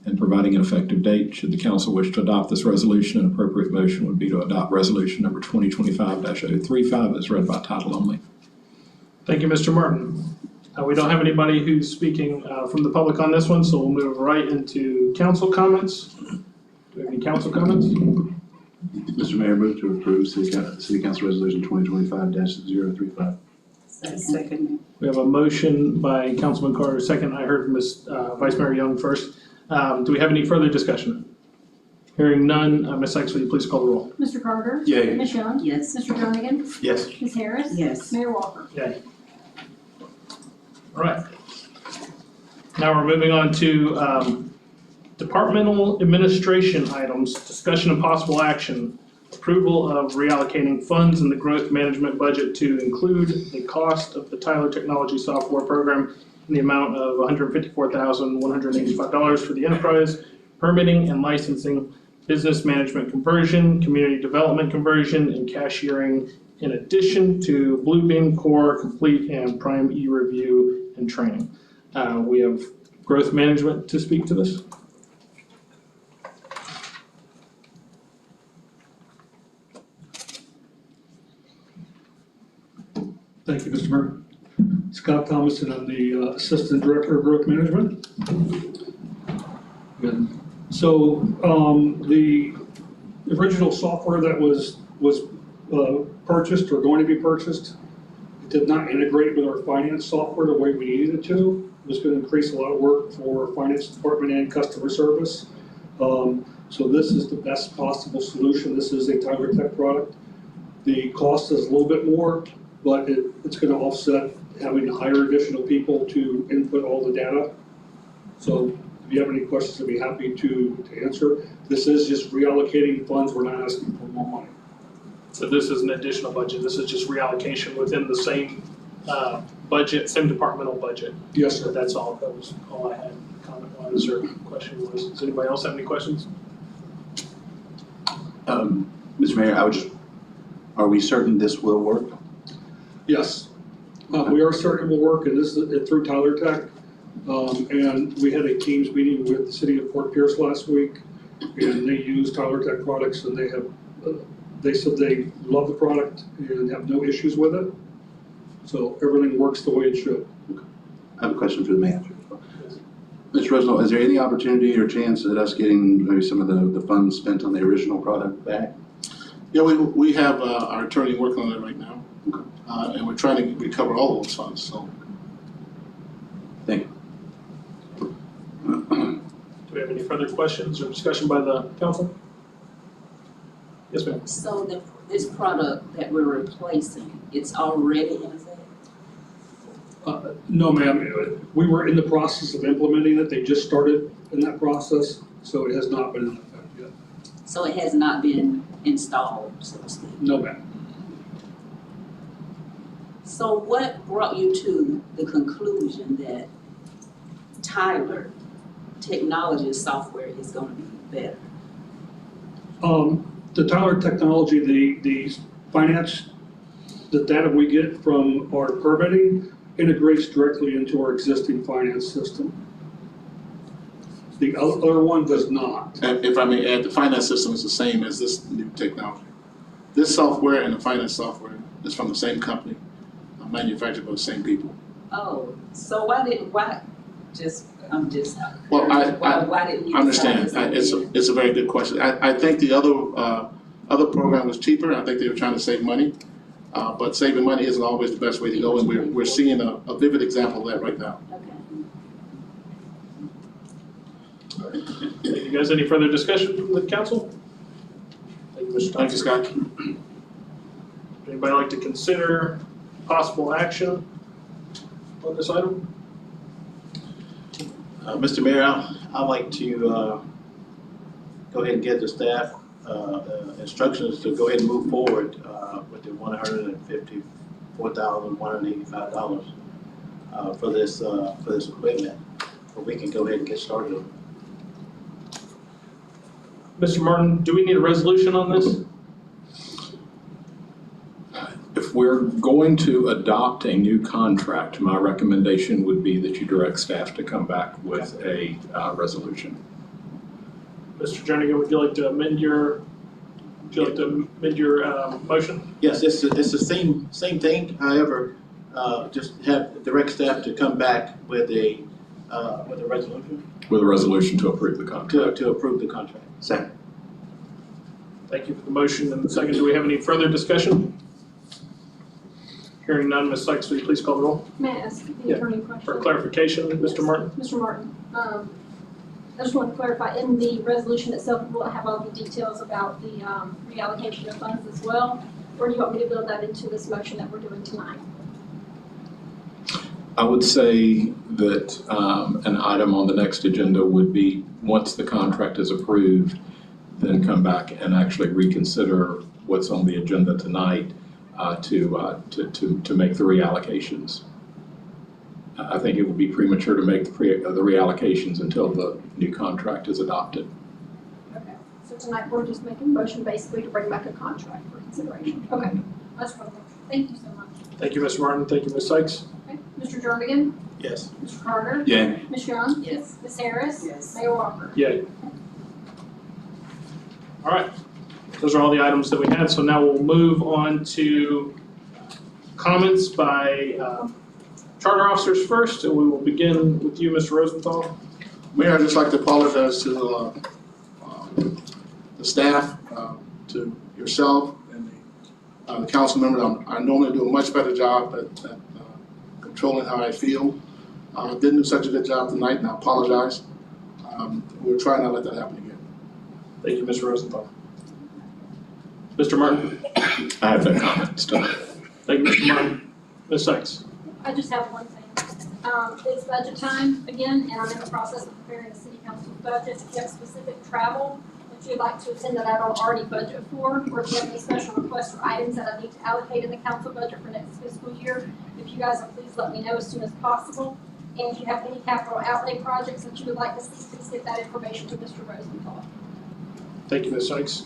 and providing an effective date. Should the council wish to adopt this resolution, an appropriate motion would be to adopt resolution number 2025-035 as read by title only. Thank you, Mr. Martin. We don't have anybody who's speaking from the public on this one, so we'll move right into council comments. Do we have any council comments? Mr. Mayor, move to approve City Council Resolution 2025-035. Second. We have a motion by Councilman Carter, second. I heard Ms. Vice Mayor Young first. Do we have any further discussion? Hearing none, Ms. Sykes, will you please call the roll? Mr. Carter? Yay. Ms. Young? Yes. Mr. Jernigan? Yes. Ms. Harris? Yes. Mayor Walker? Yay. All right. Now we're moving on to departmental administration items, discussion of possible action, approval of reallocating funds in the growth management budget to include the cost of the Tyler Technology Software Program in the amount of $154,185 for the enterprise, permitting and licensing, business management conversion, community development conversion, and cashiering in addition to Bluebeam Core Complete and Prime E-Review and Training. We have growth management to speak to this. Thank you, Mr. Mayor. Scott Thomason, I'm the Assistant Director of Growth Management. Good. So the original software that was purchased or going to be purchased, it did not integrate with our finance software the way we needed it to. It was going to increase a lot of work for finance department and customer service. So this is the best possible solution. This is a Tyler Tech product. The cost is a little bit more, but it's going to offset having to hire additional people to input all the data. So if you have any questions, I'd be happy to answer. This is just reallocating funds. We're not asking for more money. So this is an additional budget. This is just reallocation within the same budget, same departmental budget. Yes, So sir. that's all. That was all I had. Comment was or question was. Does anybody else have any questions? Mr. Mayor, are we certain this will work? Yes. We are certain it will work, and this is through Tyler Tech. And we had a Teams meeting with the city of Fort Pierce last week, and they use Tyler Tech products, and they said they love the product and have no issues with it. So everything works the way it should. I have a question for the manager. Mr. Rosenthal, is there any opportunity or chance at us getting maybe some of the funds spent on the original product back? Yeah, we have our attorney working on it right now. And we're trying to recover all those funds, so. Thank you. Do we have any further questions or discussion by the council? Yes, ma'am. So this product that we're replacing, it's already in effect? No, ma'am. We were in the process of implementing it. They just started in that process, so it has not been in effect yet. So it has not been installed, so to speak? No, ma'am. So what brought you to the conclusion that Tyler technology software is going to be better? The Tyler technology, the finance, the data we get from our permitting integrates directly into our existing finance system. The other one does not. And if I may add, the finance system is the same as this new technology. This software and the finance software is from the same company, manufactured by the same people. Oh, so why didn't you Well, decide understand, this idea? it's a very good question. I think the other program was cheaper. I think they were trying to save money. But saving money isn't always the best way to go, and we're seeing a vivid example of that right now. Okay. You guys, any further discussion from the council? Thank you, Mr. Thank you, Thompson. Scott. Anybody like to consider possible action on this item? Mr. Mayor, I'd like to go ahead and get the staff instructions to go ahead and move forward with the $154,185 for this equipment, so we can go ahead and get started. Mr. Martin, do we need a resolution on this? If we're going to adopt a new contract, my recommendation would be that you direct staff to come back with a resolution. Mr. Jernigan, would you like to amend your motion? Yes, it's the same thing. However, just have direct staff to come back with a resolution With a resolution to approve the contract. to approve the contract. Second. Thank you for the motion and the second. Do we have any further discussion? Hearing none, Ms. Sykes, will you please call the roll? May I ask the Yeah. attorney a question? For clarification, Mr. Martin? Mr. Martin, I just want to clarify, in the resolution itself, will it have all the details about the reallocation of funds as well? Or do you want me to build that into this motion that we're doing tonight? I would say that an item on the next agenda would be, once the contract is approved, then come back and actually reconsider what's on the agenda tonight to make the reallocations. I think it would be premature to make the reallocations until the new contract is adopted. Okay, so tonight we're just making a motion basically to bring back a contract for consideration. Okay, That's wonderful. Thank you so much. Thank you, Mr. Martin. Thank you, Ms. Sykes. Okay. Mr. Jernigan? Yes. Mr. Carter? Yay. Ms. Young? Yes. Ms. Harris? Yes. Mayor Walker? Yay. All right, those are all the items that we had, so now we'll move on to comments by charter officers first, and we will begin with you, Mr. Rosenthal. Mayor, I'd just like to apologize to the staff, to yourself and the council members. I normally do a much better job at controlling how I feel. I didn't do such a good job tonight, and I apologize. We're trying not to let that happen again. Thank you, Mr. Rosenthal. Mr. Martin. I have no comments. Thank you, Mr. Martin. Ms. Sykes. I just have one thing. It's budget time again, and I'm in the process of preparing the city council budget. If you have specific travel that you'd like to attend that I don't already budget for, or if you have any special requests or items that I need to allocate in the council budget for next fiscal year, if you guys will please let me know as soon as possible. And if you have any capital outlay projects that you would like to see, please get that information to Mr. Rosenthal. Thank you, Ms. Sykes.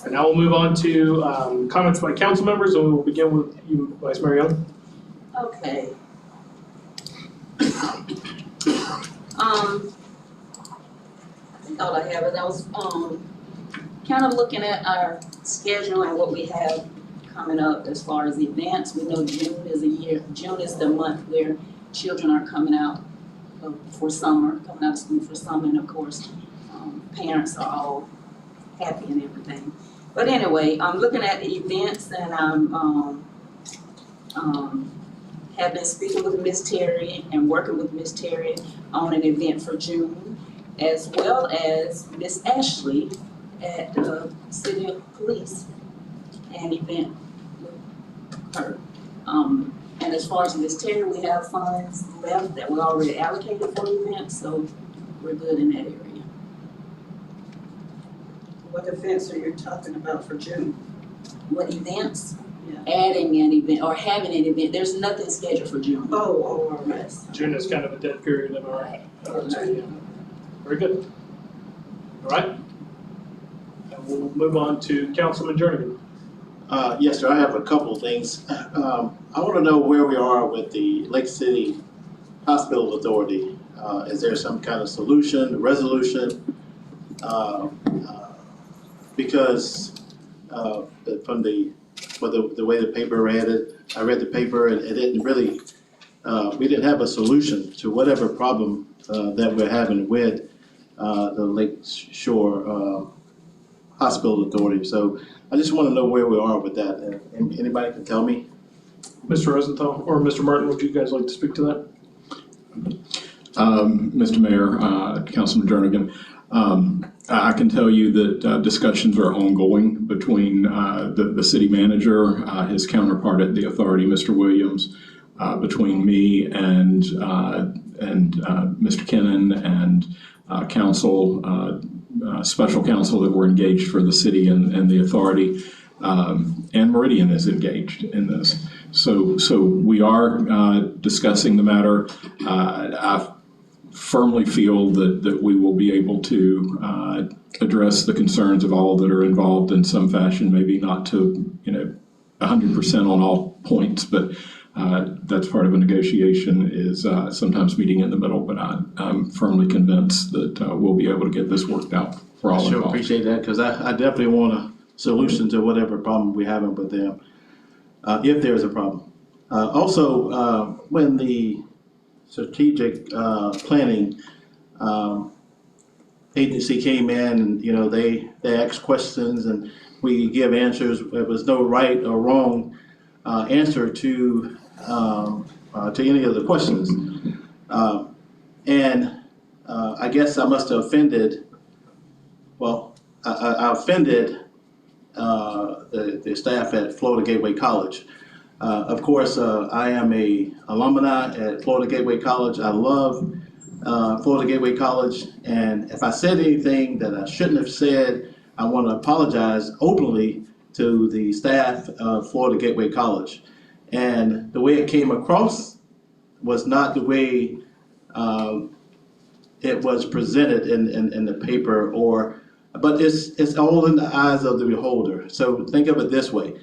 And now we'll move on to comments by council members, and we will begin with you, Vice Mayor Young. Okay. I think all I have is I was, kind of looking at our schedule and what we have coming up as far as events. We know June is the month where children are coming out for summer, coming out of school for summer, and of course, parents are all happy and everything. But anyway, I'm looking at the events, and I'm, have been speaking with Miss Terry and working with Miss Terry on an event for June, as well as Miss Ashley at City Police, an event with her. And as far as Miss Terry, we have funds left that were already allocated for events, so we're good in that area. What events are you talking about for June? What events? Yeah. Adding an event or having an event. There's nothing scheduled for June. Oh, all right. Yes. June is kind of a dead period, am I right? Yeah. Very good. All right. And we'll move on to Councilman Jernigan. Yes, sir, I have a couple of things. I want to know where we are with the Lake City Hospital Authority. Is there some kind of solution, resolution? Because from the way the paper read it, I read the paper and it didn't really, we didn't have a solution to whatever problem that we're having with the Lake Shore Hospital Authority. So I just want to know where we are with that. Anybody can tell me? Mr. Rosenthal or Mr. Martin, would you guys like to speak to that? Mr. Mayor, Councilman Jernigan, I can tell you that discussions are ongoing between the city manager, his counterpart at the authority, Mr. Williams, between me and Mr. Kennan and council, special counsel that were engaged for the city and the authority, and Meridian is engaged in this. So we are discussing the matter. I firmly feel that we will be able to address the concerns of all that are involved in some fashion, maybe not to 100% on all points, but that's part of a negotiation is sometimes meeting in the middle, but I'm firmly convinced that we'll be able to get this worked out for all involved. Sure, appreciate that, because I definitely want a solution to whatever problem we're having with them, if there is a problem. Also, when the strategic planning agency came in, and they asked questions and we give answers. There was no right or wrong answer to any of the questions, and I guess I must have offended. Well, I offended the staff at Florida Gateway College. Of course, I am a alumni at Florida Gateway College. I love Florida Gateway College, and if I said anything that I shouldn't have said, I want to apologize openly to the staff of Florida Gateway College. And the way it came across was not the way it was presented in the paper, but it's all in the eyes of the beholder. So think of it this way.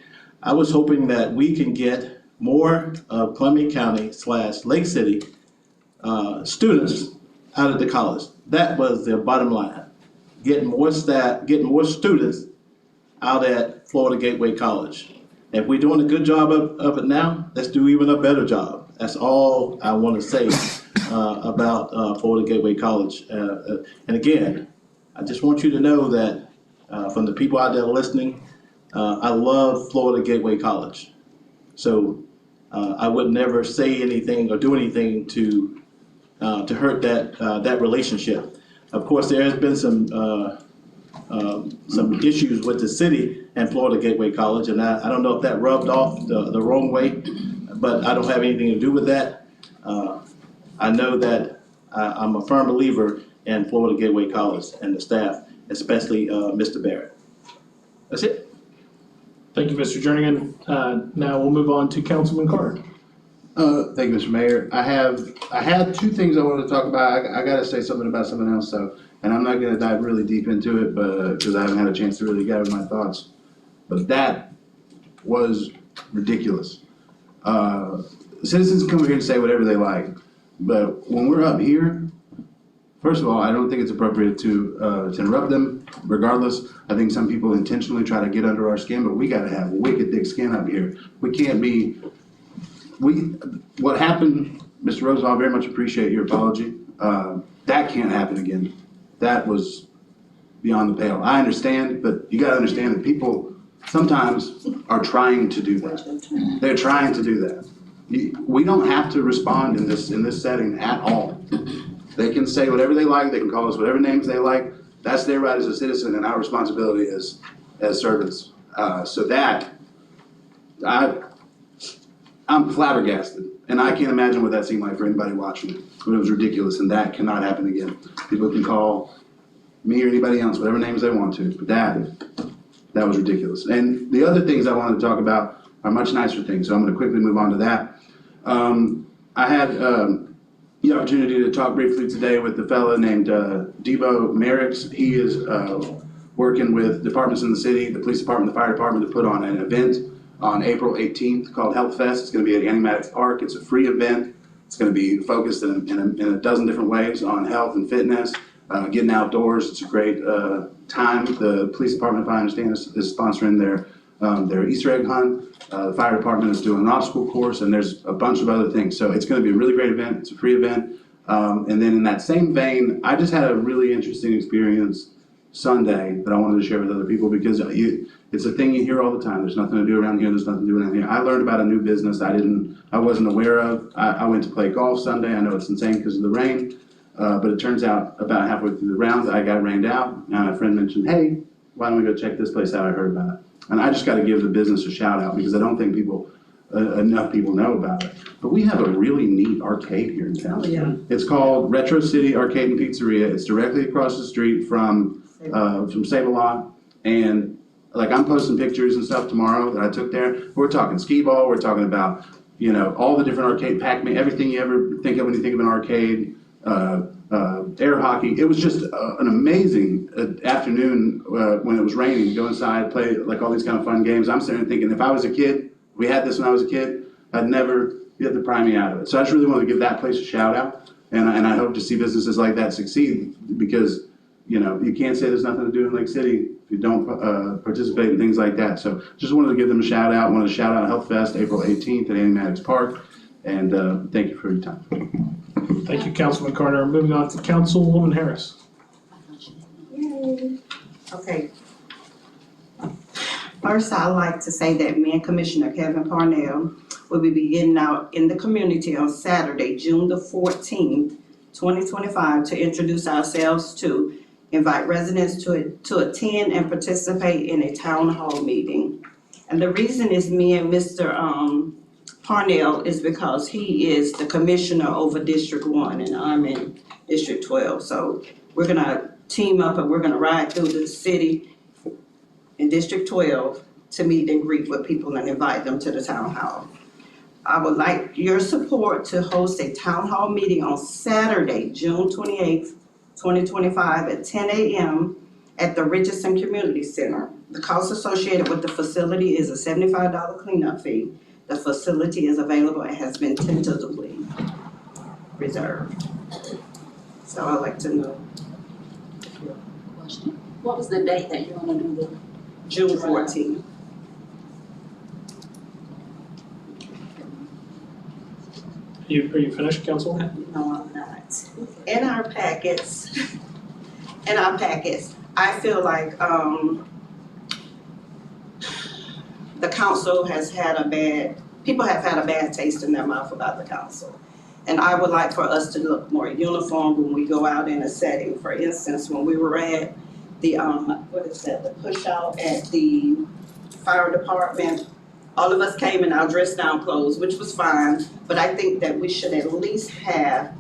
I was hoping that we can get more of Columbia County / Lake City students out of the college. That was the bottom line. Getting more staff, getting more students out at Florida Gateway College. If we're doing a good job of it now, let's do even a better job. That's all I want to say about Florida Gateway College. And again, I just want you to know that from the people out there listening, I love Florida Gateway College. So I would never say anything or do anything to hurt that relationship. Of course, there has been some issues with the city and Florida Gateway College, and I don't know if that rubbed off the wrong way, but I don't have anything to do with that. I know that I'm a firm believer in Florida Gateway College and the staff, especially Mr. Barrett. That's it. Thank you, Mr. Jernigan. Now we'll move on to Councilman Carter. Thank you, Mr. Mayor. I had two things I wanted to talk about. I gotta say something about something else, and I'm not gonna dive really deep into it, but because I haven't had a chance to really gather my thoughts. But that was ridiculous. Citizens come here to say whatever they like, but when we're up here, first of all, I don't think it's appropriate to interrupt them. Regardless, I think some people intentionally try to get under our skin, but we gotta have wicked thick skin up here. We can't be. What happened, Mr. Roosevelt, I very much appreciate your apology. That can't happen again. That was beyond the pale. I understand, but you gotta understand that people sometimes are trying to do that. They're trying to do that. We don't have to respond in this setting at all. They can say whatever they like, they can call us whatever names they like. That's their right as a citizen and our responsibility as servants. So that, I'm flabbergasted, and I can't imagine what that seemed like for anybody watching it. But it was ridiculous, and that cannot happen again. People can call me or anybody else whatever names they want to, but that was ridiculous. And the other things I wanted to talk about are much nicer things, so I'm going to quickly move on to that. I had the opportunity to talk briefly today with the fellow named Debo Merrick's. He is working with departments in the city, the police department, the fire department, to put on an event on April 18th called Health Fest. It's going to be at Animatics Park. It's a free event. It's going to be focused in a dozen different ways on health and fitness, getting outdoors. It's a great time. The police department, if I understand, is sponsoring their Easter egg hunt. The fire department is doing an obstacle course, and there's a bunch of other things. So it's going to be a really great event. It's a free event. And then in that same vein, I just had a really interesting experience Sunday that I wanted to share with other people because it's a thing you hear all the time. There's nothing to do around here. There's nothing to do around here. I learned about a new business I wasn't aware of. I went to play golf Sunday. I know it's insane because of the rain, but it turns out about halfway through the rounds, I got rained out. And my friend mentioned, hey, why don't we go check this place out? I heard about it. And I just got to give the business a shout out because I don't think enough people know about it. But we have a really neat arcade here in town. Oh, yeah. It's called Retro City Arcade and Pizzeria. It's directly across the street from Save-A-Lot. And like I'm posting pictures and stuff tomorrow that I took there. We're talking skee-ball. We're talking about, all the different arcade, Pac-Man, everything you ever think of when you think of an arcade, air hockey. It was just an amazing afternoon when it was raining. Go inside, play like all these kind of fun games. I'm sitting there thinking, if I was a kid, we had this when I was a kid, you'd have to pry me out of it. So I just really want to give that place a shout out. And I hope to see businesses like that succeed because, you can't say there's nothing to do in Lake City if you don't participate in things like that. So just wanted to give them a shout out. Wanted to shout out Health Fest, April 18th at Animatics Park. And thank you for your time. Thank you, Councilman Carter. Moving on to Councilwoman Harris. Yay. Okay. First, I'd like to say that me and Commissioner Kevin Parnell will be beginning out in the community on Saturday, June the 14th, 2025, to introduce ourselves to invite residents to attend and participate in a town hall meeting. And the reason is me and Mr. Parnell is because he is the commissioner over District 1 and I'm in District 12. So we're gonna team up and we're gonna ride through the city in District 12 to meet and greet with people and invite them to the town hall. I would like your support to host a town hall meeting on Saturday, June 28th, 2025 at 10 a.m. at the Richardson Community Center. The cost associated with the facility is a $75 cleanup fee. The facility is available and has been tentatively reserved. So I'd like to know Question. What was the date that you're gonna do the? June 14th. Are you finished, Council? No, I'm not. In our packets, I feel like, the council has had people have had a bad taste in their mouth about the council. And I would like for us to look more uniform when we go out in a setting. For instance, when we were at the, the push out at the fire department, all of us came in our dress down clothes, which was fine, but I think that we should at least have,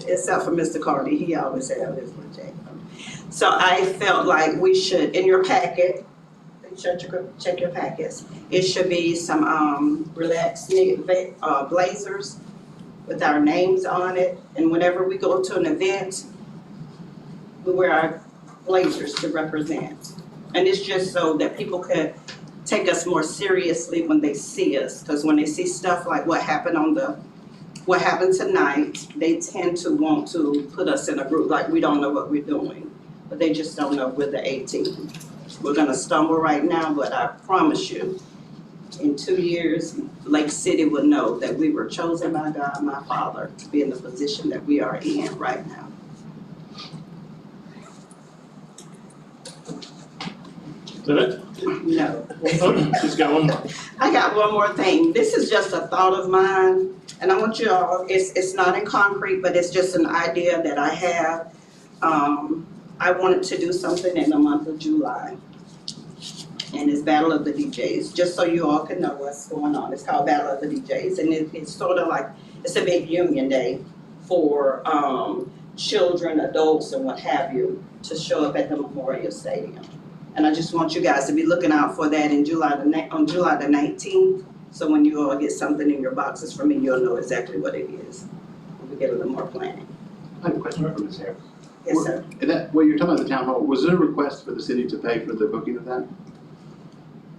except for Mr. Carty, he always had his jacket on. So I felt like we should, in your packet, check your packets, it should be some relaxed knit blazers with our names on it, and whenever we go to an event, we wear our blazers to represent. And it's just so that people could take us more seriously when they see us, because when they see stuff like what happened tonight, they tend to want to put us in a group like we don't know what we're doing, but they just don't know we're the 18. We're gonna stumble right now, but I promise you, in 2 years, Lake City will know that we were chosen by God, my Father, to be in the position that we are in right now. Is that it? No. Oh, she's got one more. I got one more thing. This is just a thought of mine, and I want you all, it's not in concrete, but it's just an idea that I have. I wanted to do something in the month of July. And it's Battle of the DJs, just so you all can know what's going on. It's called Battle of the DJs, and it's sort of like, it's a big union day for children, adults, and what have you, to show up at the Memorial Stadium. And I just want you guys to be looking out for that on July the 19th. So when you all get something in your boxes from me, you'll know exactly what it is. We get a little more planning. I have a question for Ms. Harris. Yes, sir. And that, what you're talking about the town hall, was there a request for the city to pay for the booking of that?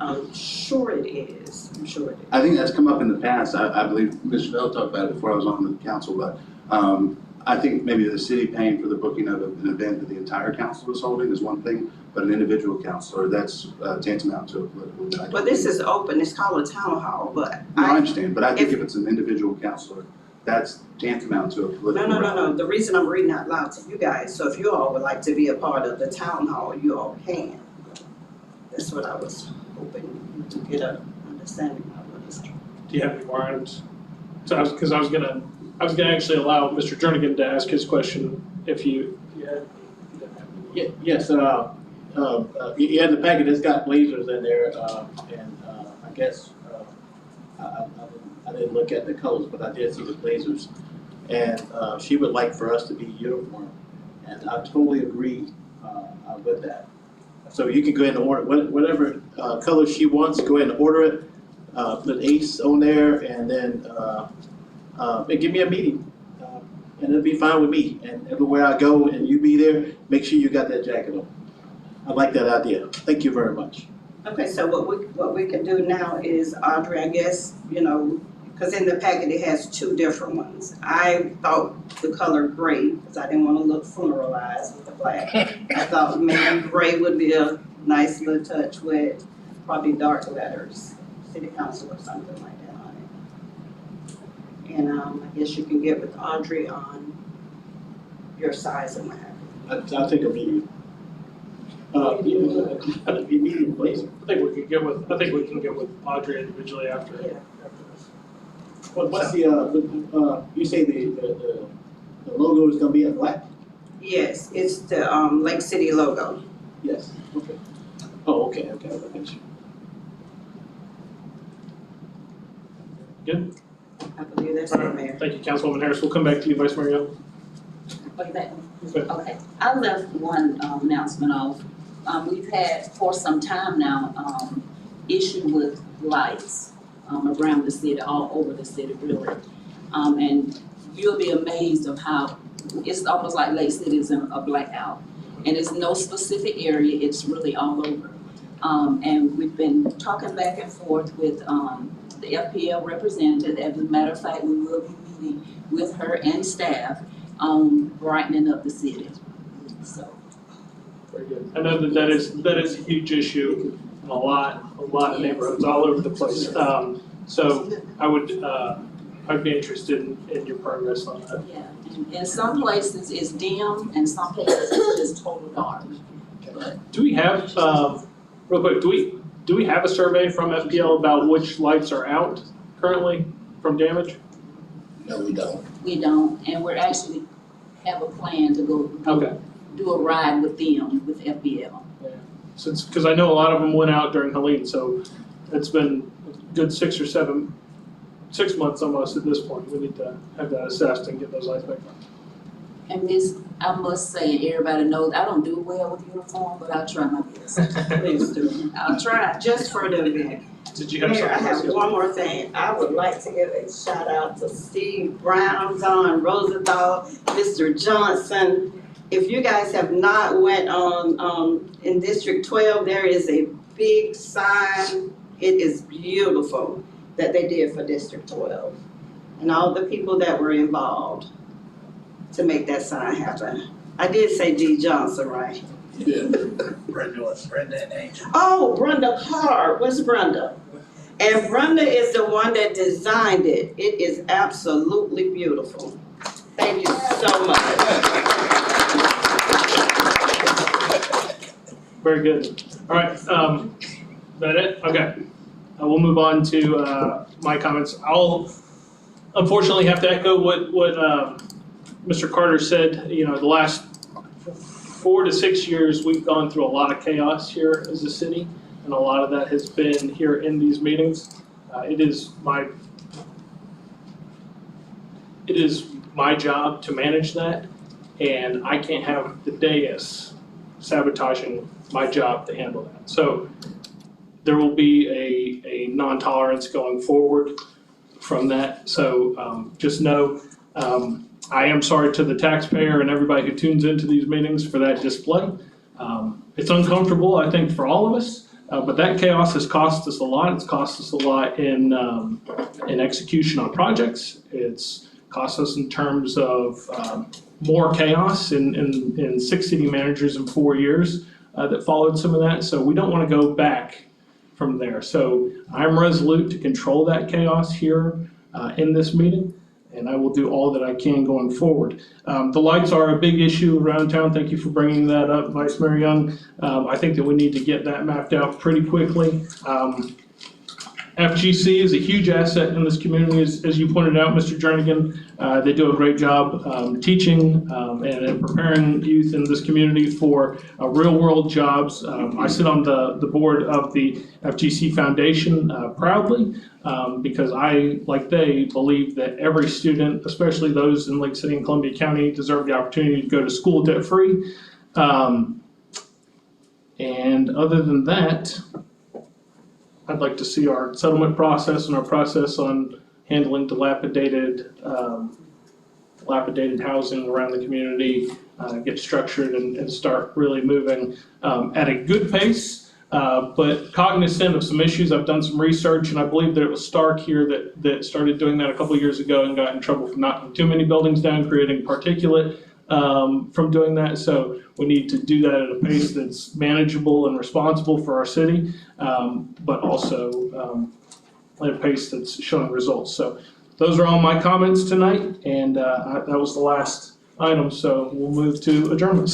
I'm sure it is. I'm sure it is. I think that's come up in the past. I believe Mr. Bell talked about it before I was on the council, but I think maybe the city paying for the booking of an event that the entire council is holding is one thing, but an individual councilor, that's tantamount to a political event. Well, this is open. It's called a town hall, but I understand, but I think if it's an individual councilor, that's tantamount to a political. No. The reason I'm reading out loud to you guys, so if you all would like to be a part of the town hall, you all can. That's what I was hoping to get an understanding of what is. Do you have any more items? So I was gonna actually allow Mr. Jernigan to ask his question if you had. Yes, in the packet, it's got blazers in there, and I guess, I didn't look at the colors, but I did see the blazers. And she would like for us to be uniform, and I totally agree with that. So you can go ahead and order, whatever color she wants, go ahead and order it, put ACE on there, and then and give me a meeting. And it'll be fine with me, and everywhere I go and you be there, make sure you got that jacket on. I like that idea. Thank you very much. Okay, so what we can do now is, Audrey, I guess, because in the packet it has two different ones. I thought the color gray, because I didn't want to look funeralized with the black. I thought maybe gray would be a nice little touch with probably dark letters, city council or something like that on it. And I guess you can get with Audrey on your size and what have you. I think a medium. Medium blazer. I think we can get with Audrey individually after. Yeah. What's the you say the logo is gonna be in black? Yes, it's the Lake City logo. Yes, okay. Oh, okay, I got you. Good? I believe that's All it, right. Mayor. Thank you, Councilwoman Harris. We'll come back to you, Vice Mayor Young. Okay, I left one announcement off. We've had for some time now, issue with lights, around the city, all over the city really. And you'll be amazed of how, it's almost like Lake City is in a blackout. And it's no specific area, it's really all over. And we've been talking back and forth with, the FPL representative. As a matter of fact, we will be meeting with her and staff on brightening up the city, so. Very good. I know that is a huge issue in a lot of neighborhoods all over the place. So I'd be interested in your progress on that. Yeah, and in some places it's dim and some places it's just total dark. Do we have, real quick, do we have a survey from FPL about which lights are out currently from damage? No, we don't. We don't, and we're actually have a plan to go Okay. do a ride with them, with FBL. Since, because I know a lot of them went out during Helene, so it's been a good 6 months almost at this point. We need to have that assessed and get those lights back on. And this, I must say, everybody knows, I don't do well with uniform, but I'll try my best. Please do. I'll try. Just for the event. Did you have Mayor, I something have else? one more thing. I would like to give a shout out to Steve Brown, Don Rosenthal, Mr. Johnson. If you guys have not went on, in District 12, there is a big sign. It is beautiful that they did for District 12. And all the people that were involved to make that sign happen. I did say D. Johnson, right? Yeah. Brenda and Angel. Oh, Brenda Carr, where's Brenda? And Brenda is the one that designed it. It is absolutely beautiful. Thank you so much. Very good. All right, is that it? Okay. We'll move on to my comments. I'll unfortunately have to echo what Mr. Carter said. You know, the last 4 to 6 years, we've gone through a lot of chaos here as a city, and a lot of that has been here in these meetings. It is my job to manage that, and I can't have the dais sabotaging my job to handle that. So there will be a non-tolerance going forward from that. So just know I am sorry to the taxpayer and everybody who tunes into these meetings for that display. It's uncomfortable, I think, for all of us, but that chaos has cost us a lot. It's cost us a lot in execution on projects. It's cost us in terms of more chaos in 6 city managers in 4 years that followed some of that. So we don't want to go back from there. So I'm resolute to control that chaos here in this meeting, and I will do all that I can going forward. The lights are a big issue around town. Thank you for bringing that up, Vice Mayor Young. I think that we need to get that mapped out pretty quickly. FGC is a huge asset in this community, as you pointed out, Mr. Jernigan. They do a great job teaching and preparing youth in this community for real-world jobs. I sit on the board of the FGC Foundation proudly because I, like they, believe that every student, especially those in Lake City and Columbia County, deserve the opportunity to go to school debt-free. And other than that, I'd like to see our settlement process and our process on handling dilapidated housing around the community get structured and start really moving at a good pace, but cognizant of some issues. I've done some research, and I believe that it was Stark here that started doing that a couple of years ago and got in trouble for knocking too many buildings down, creating particulate from doing that. So we need to do that at a pace that's manageable and responsible for our city, but also at a pace that's showing results. So those are all my comments tonight, and that was the last item, so we'll move to adjournments.